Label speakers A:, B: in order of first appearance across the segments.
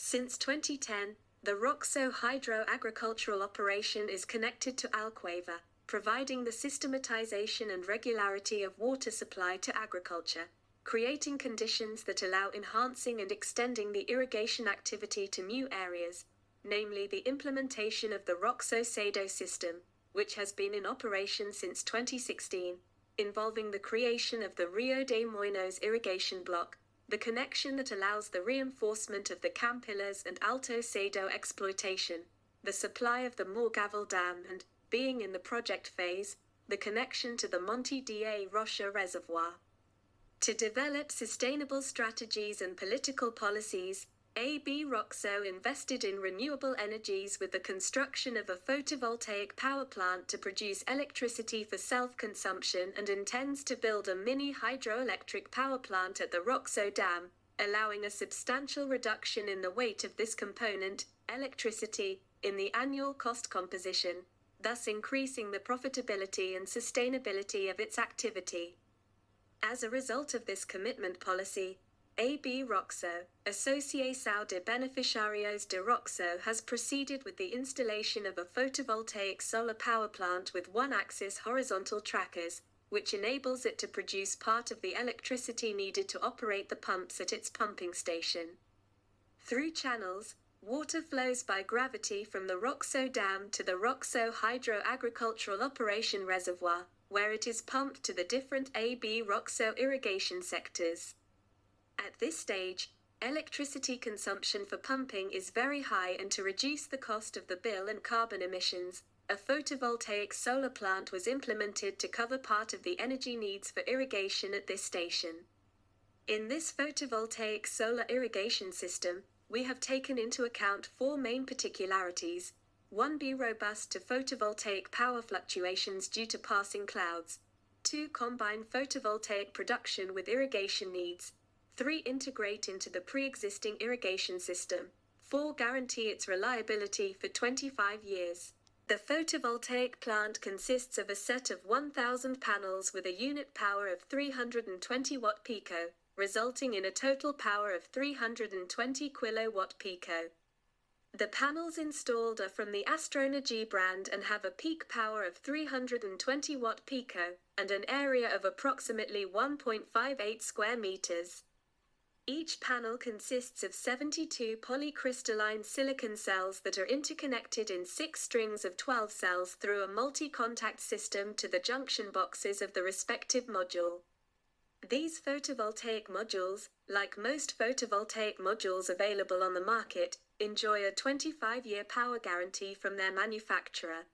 A: Since 2010, the Roxo hydro-agricultural operation is connected to Alqueva, providing the systematization and regularity of water supply to agriculture, creating conditions that allow enhancing and extending the irrigation activity to new areas, namely the implementation of the Roxo Sado system, which has been in operation since 2016, involving the creation of the Rio de Moinhos irrigation block, the connection that allows the reinforcement of the Campillas and Alto Sado exploitation, the supply of the Morgavel Dam and, being in the project phase, the connection to the Monte da Rocha reservoir. To develop sustainable strategies and political policies, AB Roxo invested in renewable energies with the construction of a photovoltaic power plant to produce electricity for self-consumption and intends to build a mini hydroelectric power plant at the Roxo Dam, allowing a substantial reduction in the weight of this component, electricity, in the annual cost composition, thus increasing the profitability and sustainability of its activity. As a result of this commitment policy, AB Roxo, Associação de Beneficiários de Roxo has proceeded with the installation of a photovoltaic solar power plant with one-axis horizontal trackers, which enables it to produce part of the electricity needed to operate the pumps at its pumping station. Through channels, water flows by gravity from the Roxo Dam to the Roxo Hydro-Agricultural Operation Reservoir, where it is pumped to the different AB Roxo irrigation sectors. At this stage, electricity consumption for pumping is very high, and to reduce the cost of the bill and carbon emissions, a photovoltaic solar plant was implemented to cover part of the energy needs for irrigation at this station. In this photovoltaic solar irrigation system, we have taken into account four main particularities. 1. Be robust to photovoltaic power fluctuations due to passing clouds. 2. Combine photovoltaic production with irrigation needs. 3. Integrate into the pre-existing irrigation system. 4. Guarantee its reliability for 25 years. The photovoltaic plant consists of a set of 1,000 panels with a unit power of 320 watt pico, resulting in a total power of 320 kilowatt pico. The panels installed are from the Astroenergy brand and have a peak power of 320 watt pico, and an area of approximately 1.58 square meters. Each panel consists of 72 polycrystalline silicon cells that are interconnected in 6 strings of 12 cells through a multi-contact system to the junction boxes of the respective module. These photovoltaic modules, like most photovoltaic modules available on the market, enjoy a 25-year power guarantee from their manufacturer.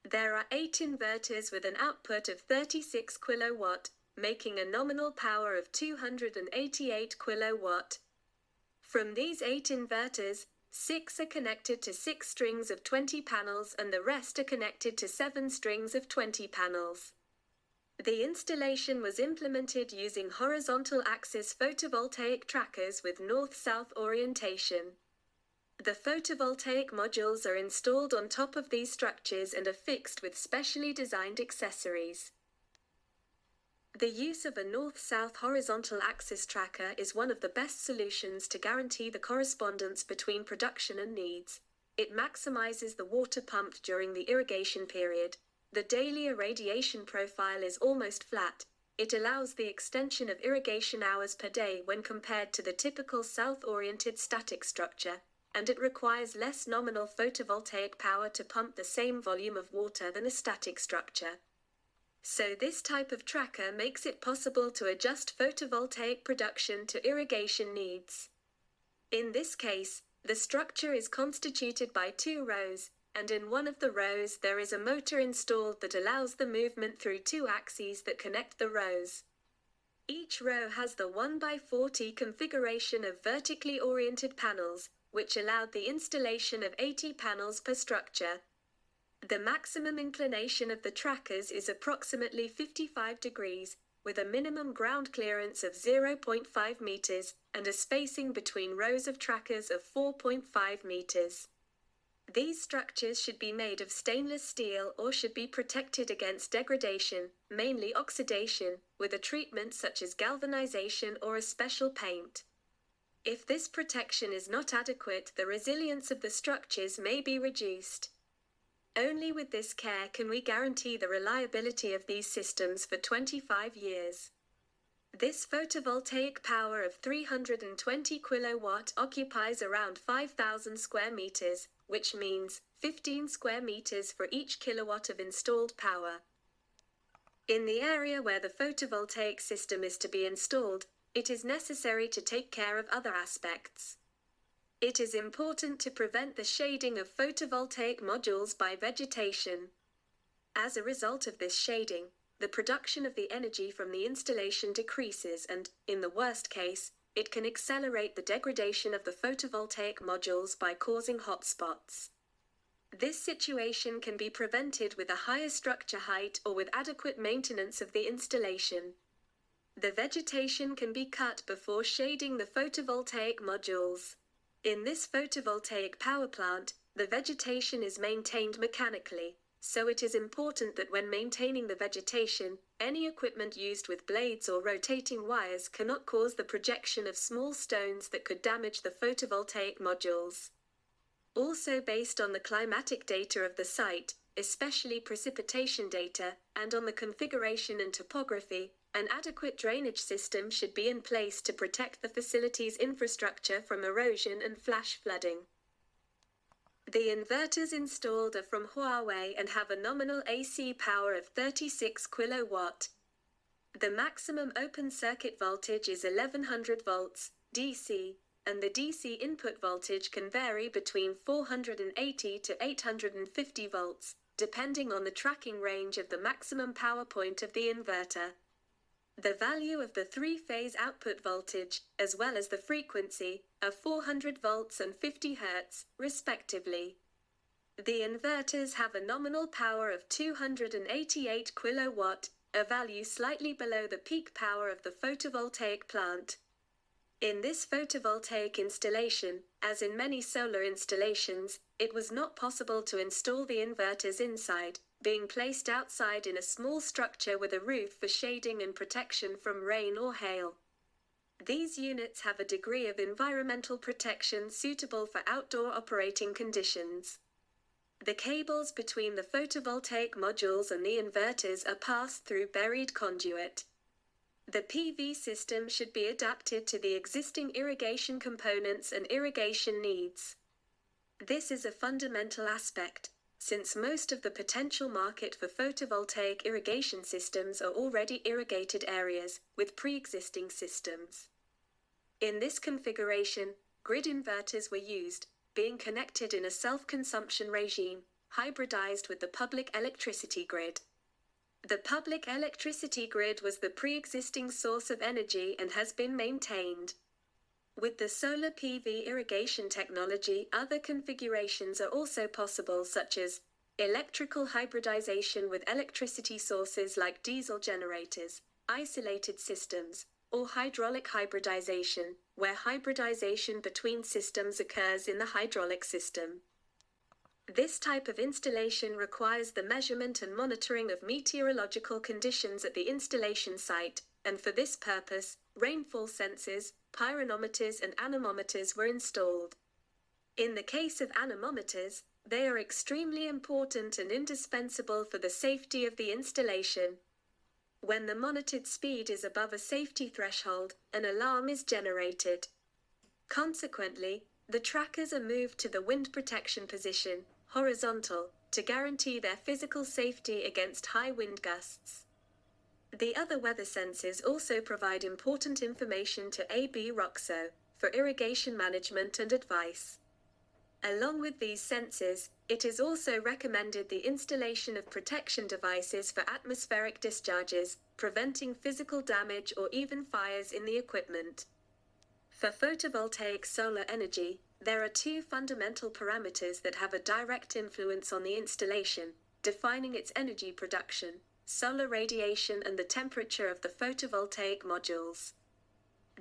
A: There are 8 inverters with an output of 36 kilowatt, making a nominal power of 288 kilowatt. From these 8 inverters, 6 are connected to 6 strings of 20 panels and the rest are connected to 7 strings of 20 panels. The installation was implemented using horizontal axis photovoltaic trackers with north-south orientation. The photovoltaic modules are installed on top of these structures and are fixed with specially designed accessories. The use of a north-south horizontal axis tracker is one of the best solutions to guarantee the correspondence between production and needs. It maximizes the water pumped during the irrigation period. The daily irradiation profile is almost flat. It allows the extension of irrigation hours per day when compared to the typical south-oriented static structure, and it requires less nominal photovoltaic power to pump the same volume of water than a static structure. So this type of tracker makes it possible to adjust photovoltaic production to irrigation needs. In this case, the structure is constituted by 2 rows, and in one of the rows there is a motor installed that allows the movement through 2 axes that connect the rows. Each row has the 1x40 configuration of vertically oriented panels, which allowed the installation of 80 panels per structure. The maximum inclination of the trackers is approximately 55 degrees, with a minimum ground clearance of 0.5 meters, and a spacing between rows of trackers of 4.5 meters. These structures should be made of stainless steel or should be protected against degradation, mainly oxidation, with a treatment such as galvanization or a special paint. If this protection is not adequate, the resilience of the structures may be reduced. Only with this care can we guarantee the reliability of these systems for 25 years. This photovoltaic power of 320 kilowatt occupies around 5,000 square meters, which means 15 square meters for each kilowatt of installed power. In the area where the photovoltaic system is to be installed, it is necessary to take care of other aspects. It is important to prevent the shading of photovoltaic modules by vegetation. As a result of this shading, the production of the energy from the installation decreases and, in the worst case, it can accelerate the degradation of the photovoltaic modules by causing hot spots. This situation can be prevented with a higher structure height or with adequate maintenance of the installation. The vegetation can be cut before shading the photovoltaic modules. In this photovoltaic power plant, the vegetation is maintained mechanically, so it is important that when maintaining the vegetation, any equipment used with blades or rotating wires cannot cause the projection of small stones that could damage the photovoltaic modules. Also, based on the climatic data of the site, especially precipitation data, and on the configuration and topography, an adequate drainage system should be in place to protect the facility's infrastructure from erosion and flash flooding. The inverters installed are from Huawei and have a nominal AC power of 36 kW. The maximum open circuit voltage is 1100 volts, DC, and the DC input voltage can vary between 480 to 850 volts, depending on the tracking range of the maximum power point of the inverter. The value of the three-phase output voltage, as well as the frequency, are 400 volts and 50 Hz, respectively. The inverters have a nominal power of 288 kW, a value slightly below the peak power of the photovoltaic plant. In this photovoltaic installation, as in many solar installations, it was not possible to install the inverters inside, being placed outside in a small structure with a roof for shading and protection from rain or hail. These units have a degree of environmental protection suitable for outdoor operating conditions. The cables between the photovoltaic modules and the inverters are passed through buried conduit. The PV system should be adapted to the existing irrigation components and irrigation needs. This is a fundamental aspect, since most of the potential market for photovoltaic irrigation systems are already irrigated areas, with pre-existing systems. In this configuration, grid inverters were used, being connected in a self-consumption regime, hybridized with the public electricity grid. The public electricity grid was the pre-existing source of energy and has been maintained. With the solar PV irrigation technology, other configurations are also possible, such as electrical hybridization with electricity sources like diesel generators, isolated systems, or hydraulic hybridization, where hybridization between systems occurs in the hydraulic system. This type of installation requires the measurement and monitoring of meteorological conditions at the installation site, and for this purpose, rainfall sensors, pyronometers and anemometers were installed. In the case of anemometers, they are extremely important and indispensable for the safety of the installation. When the monitored speed is above a safety threshold, an alarm is generated. Consequently, the trackers are moved to the wind protection position, horizontal, to guarantee their physical safety against high wind gusts. The other weather sensors also provide important information to AB Roxo, for irrigation management and advice. Along with these sensors, it is also recommended the installation of protection devices for atmospheric discharges, preventing physical damage or even fires in the equipment. For photovoltaic solar energy, there are two fundamental parameters that have a direct influence on the installation, defining its energy production: solar radiation and the temperature of the photovoltaic modules.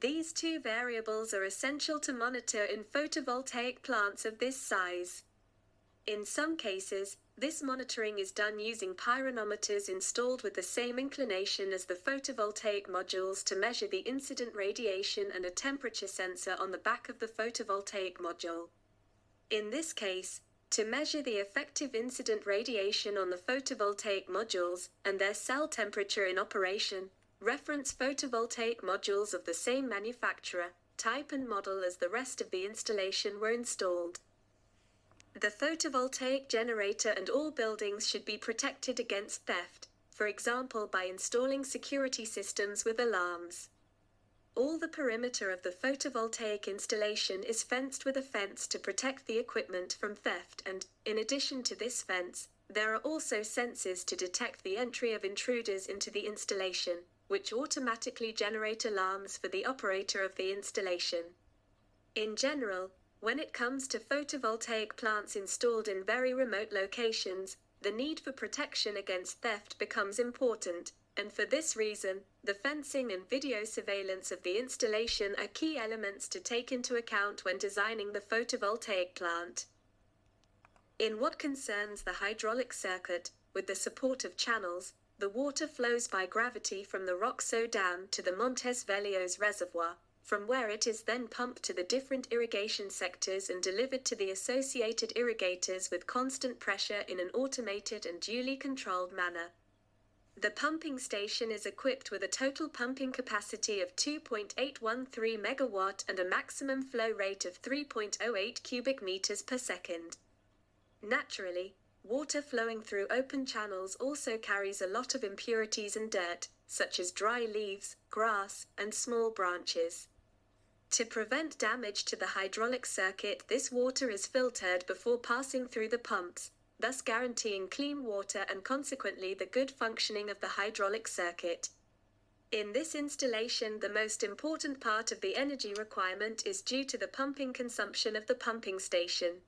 A: These two variables are essential to monitor in photovoltaic plants of this size. In some cases, This monitoring is done using pyranometers installed with the same inclination as the photovoltaic modules to measure the incident radiation and a temperature sensor on the back of the photovoltaic module. In this case, to measure the effective incident radiation on the photovoltaic modules and their cell temperature in operation, reference photovoltaic modules of the same manufacturer, type and model as the rest of the installation were installed. The photovoltaic generator and all buildings should be protected against theft, for example by installing security systems with alarms. All the perimeter of the photovoltaic installation is fenced with a fence to protect the equipment from theft and, in addition to this fence, there are also sensors to detect the entry of intruders into the installation, which automatically generate alarms for the operator of the installation. In general, when it comes to photovoltaic plants installed in very remote locations, the need for protection against theft becomes important, and for this reason, the fencing and video surveillance of the installation are key elements to take into account when designing the photovoltaic plant. In what concerns the hydraulic circuit, with the support of channels, the water flows by gravity from the Roxo dam to the Montes Velhos reservoir, from where it is then pumped to the different irrigation sectors and delivered to the associated irrigators with constant pressure in an automated and duly controlled manner. The pumping station is equipped with a total pumping capacity of 2.813 megawatt and a maximum flow rate of 3.08 cubic meters per second. Naturally, water flowing through open channels also carries a lot of impurities and dirt, such as dry leaves, grass, and small branches. To prevent damage to the hydraulic circuit, this water is filtered before passing through the pumps, thus guaranteeing clean water and consequently the good functioning of the hydraulic circuit. In this installation, the most important part of the energy requirement is due to the pumping consumption of the pumping station.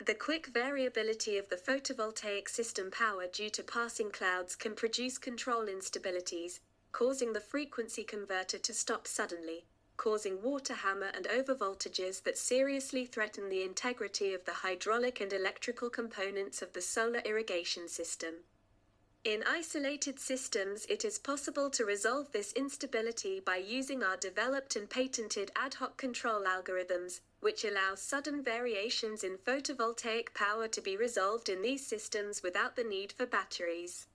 A: The quick variability of the photovoltaic system power due to passing clouds can produce control instabilities, causing the frequency converter to stop suddenly, causing water hammer and overvoltages that seriously threaten the integrity of the hydraulic and electrical components of the solar irrigation system. In isolated systems, it is possible to resolve this instability by using our developed and patented ad hoc control algorithms, which allow sudden variations in photovoltaic power to be resolved in these systems without the need for batteries.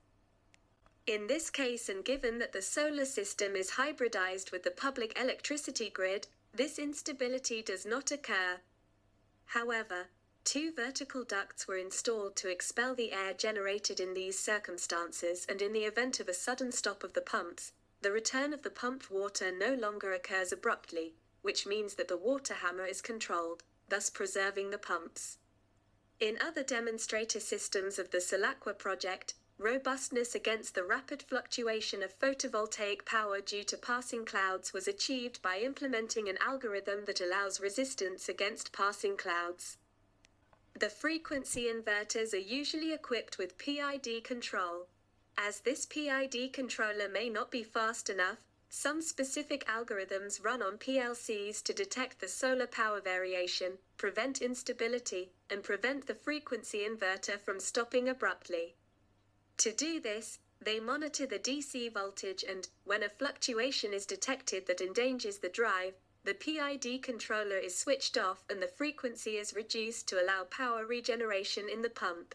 A: In this case, and given that the solar system is hybridized with the public electricity grid, this instability does not occur. However, 2 vertical ducts were installed to expel the air generated in these circumstances, and in the event of a sudden stop of the pumps, the return of the pumped water no longer occurs abruptly, which means that the water hammer is controlled, thus preserving the pumps. In other demonstrator systems of the Solaqua project, robustness against the rapid fluctuation of photovoltaic power due to passing clouds was achieved by implementing an algorithm that allows resistance against passing clouds. The frequency inverters are usually equipped with PID control. As this PID controller may not be fast enough, some specific algorithms run on PLCs to detect the solar power variation, prevent instability, and prevent the frequency inverter from stopping abruptly. To do this, they monitor the DC voltage and, when a fluctuation is detected that endangers the drive, the PID controller is switched off and the frequency is reduced to allow power regeneration in the pump.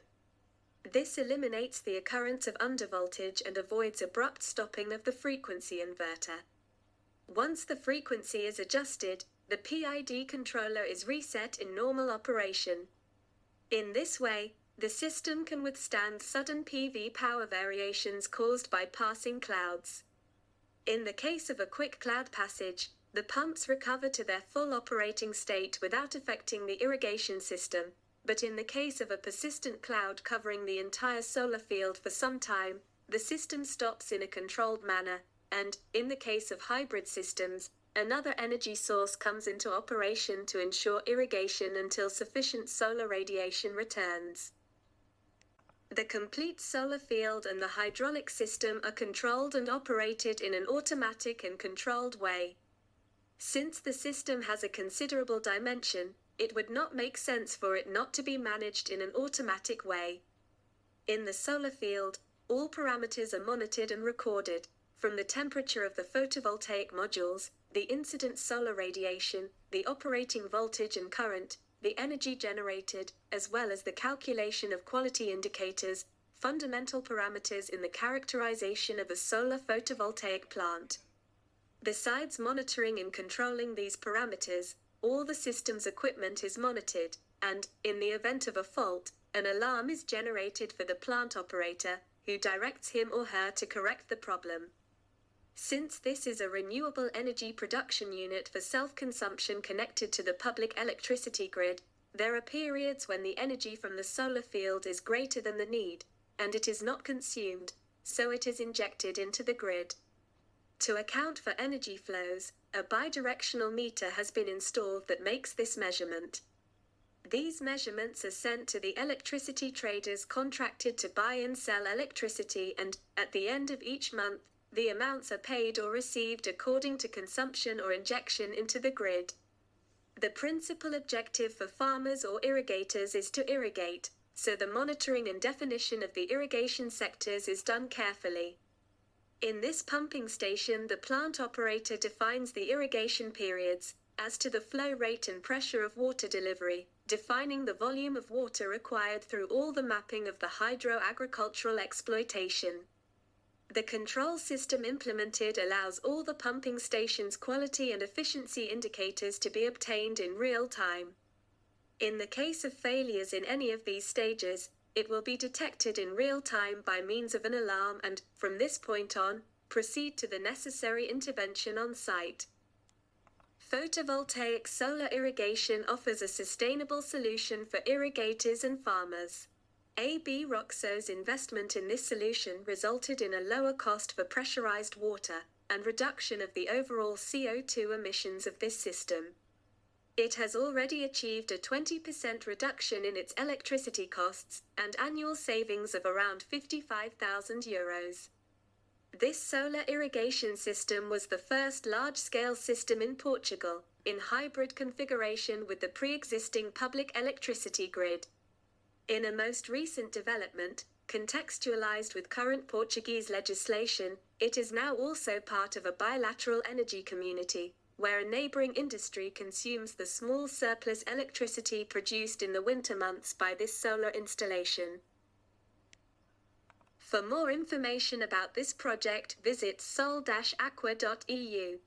A: This eliminates the occurrence of undervoltage and avoids abrupt stopping of the frequency inverter. Once the frequency is adjusted, the PID controller is reset in normal operation. In this way, the system can withstand sudden PV power variations caused by passing clouds. In the case of a quick cloud passage, the pumps recover to their full operating state without affecting the irrigation system, but in the case of a persistent cloud covering the entire solar field for some time, the system stops in a controlled manner, and, in the case of hybrid systems, another energy source comes into operation to ensure irrigation until sufficient solar radiation returns. The complete solar field and the hydraulic system are controlled and operated in an automatic and controlled way. Since the system has a considerable dimension, it would not make sense for it not to be managed in an automatic way. In the solar field, all parameters are monitored and recorded, from the temperature of the photovoltaic modules, the incident solar radiation, the operating voltage and current, the energy generated, as well as the calculation of quality indicators, fundamental parameters in the characterization of a solar photovoltaic plant. Besides monitoring and controlling these parameters, all the system's equipment is monitored, and, in the event of a fault, an alarm is generated for the plant operator, who directs him or her to correct the problem. Since this is a renewable energy production unit for self-consumption connected to the public electricity grid, there are periods when the energy from the solar field is greater than the need, and it is not consumed, so it is injected into the grid. To account for energy flows, a bidirectional meter has been installed that makes this measurement. These measurements are sent to the electricity traders contracted to buy and sell electricity, and, at the end of each month, the amounts are paid or received according to consumption or injection into the grid. The principal objective for farmers or irrigators is to irrigate, so the monitoring and definition of the irrigation sectors is done carefully. In this pumping station, the plant operator defines the irrigation periods, as to the flow rate and pressure of water delivery, defining the volume of water required through all the mapping of the hydro-agricultural exploitation. The control system implemented allows all the pumping station's quality and efficiency indicators to be obtained in real time. In the case of failures in any of these stages, it will be detected in real time by means of an alarm and, from this point on, proceed to the necessary intervention on site. Photovoltaic solar irrigation offers a sustainable solution for irrigators and farmers. AB Roxo's investment in this solution resulted in a lower cost for pressurized water, and reduction of the overall CO2 emissions of this system. It has already achieved a 20% reduction in its electricity costs, and annual savings of around €55,000. This solar irrigation system was the first large-scale system in Portugal, in hybrid configuration with the pre-existing public electricity grid. In a most recent development, contextualized with current Portuguese legislation, it is now also part of a bilateral energy community, where a neighboring industry consumes the small surplus electricity produced in the winter months by this solar installation. For more information about this project, visit sol-aqua.eu.